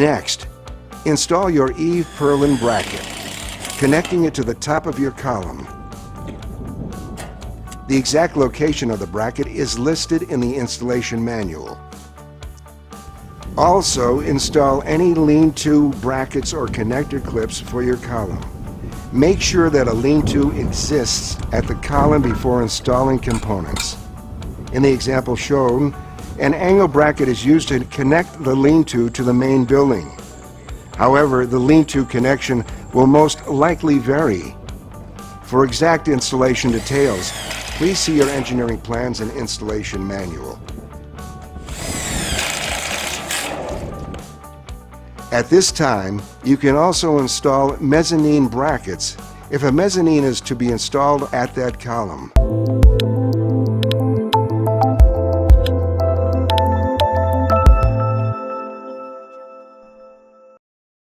Next, install your Eave Purlin bracket, connecting it to the top of your column. The exact location of the bracket is listed in the installation manual. Also, install any lean-to brackets or connector clips for your column. Make sure that a lean-to exists at the column before installing components. In the example shown, an angle bracket is used to connect the lean-to to the main building. However, the lean-to connection will most likely vary. For exact installation details, please see your engineering plans and installation manual. At this time, you can also install mezzanine brackets if a mezzanine is to be installed at that column.